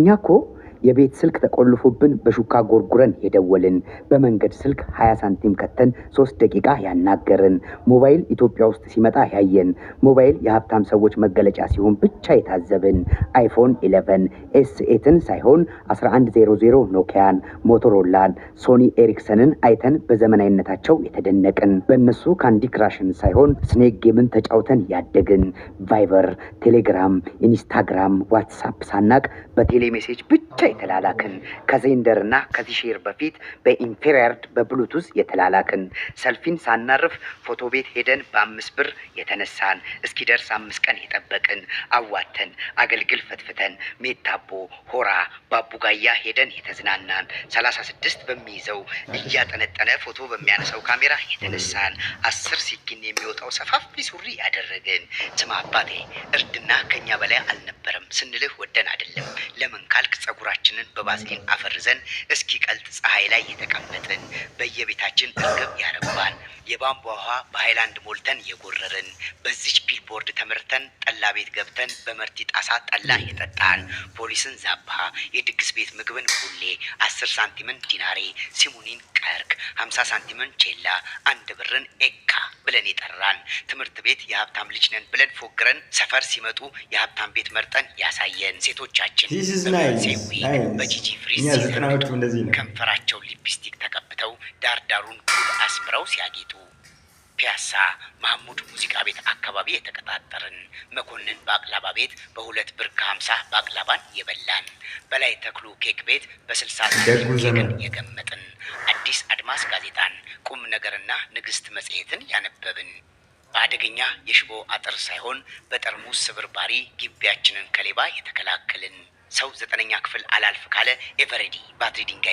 እኛኮ የቤት ስልክ ተቆልፎብን በሹካ ጎርጉረን የደወልን በመንገድ ስልክ 20 ሳንቲም ከተን 3 ደቂቃ ያናገርን ሞባይል ኢትዮጵያ ውስጥ ሲመጣ ያየን ሞባይል የሀብታም ሰዎች መገለጫ ሲሆን ብቻ የታዘብን አይፎን 11 ኤስ8ን ሳይሆን 1100 ኖኪያን ሞቶሮላን ሶኒ ኤሪክሰንን አይተን በዘመናዊነታቸው የተደነቅን በእነሱ ካንዲ ክራሽን ሳይሆን ስኔክ ጌምን ተጫውተን ያደግን ቫይበር ቴሌግራም ኢንስታግራም ዋትስአፕ ሳናቅ በቴሌ ሜሴጅ ብቻ የተላላክን ከዜንደርና ከቲሼር በፊት በኢንፌሪየርድ በብሉቱዝ የተላላክን ሰልፊን ሳናርፍ ፎቶ ቤት ሄደን በ5 ብር የተነሳን እስኪደርስ 5 ቀን የጠበቅን አዋተን አገልግል ፈትፍተን ሜታቦ ሆራ ባቡጋያ ሄደን የተዝናናን 36 በሚይዘው እያጠነጠነ ፎቶ በሚያነሳው ካሜራ የተነሳን 10 ሲኪን የሚወጣው ሰፋፊ ሱሪ ያደረግን ስማ አባቴ እርድና ከኛ በላይ አልነበረም ስንልህ ወደን አይደለም ለምን ካልክ ጸጉራችንን በባዝሊን አፈርዘን እስኪ ቀልጥ ፀሐይ ላይ የተቀመጥን በየቤታችን እርግብ ያረባን የቧንቧ ውሃ በሃይላንድ ሞልተን የጎረርን በዚች ቢልቦርድ ተመርተን ጠላ ቤት ገብተን በመርቲ ጣሳ ጠላ የጠጣን ፖሊስን ዛባ የድግስ ቤት ምግብን ቡሌ 10 ሳንቲምን ዲናሬ ሲሙኒን ቀርክ 50 ሳንቲምን ቼላ 1 ብርን ኤካ ብለን የጠራን ትምህርት ቤት የሀብታም ልጅ ነን ብለን ፎግረን ሰፈር ሲመጡ የሀብታም ቤት መርጠን ያሳየን ሴቶቻችን በጂጂ ፍሪዝ ከንፈራቸው ሊፕስቲክ ተቀብተው ዳርዳሩን ኩል አስምረው ሲያጌጡ ፒያሳ ማህሙድ ሙዚቃ ቤት አካባቢ የተቀጣጠርን መኮንን ባቅላባ ቤት በ2 ብር ከ50 ባቅላባን የበላን በላይ ተክሉ ኬክ ቤት በ60 ኬክን የገመጥን አዲስ አድማስ ጋዜጣን ቁም ነገርና ንግስት መጽሔትን ያነበብን በአደገኛ የሽቦ አጥር ሳይሆን በጠርሙስ ስብርባሪ ግቢያችንን ከሌባ የተከላከልን ሰው 9ኛ ክፍል አላልፍ ካለ ኤቨሬዲ ባትሪ ድንጋይ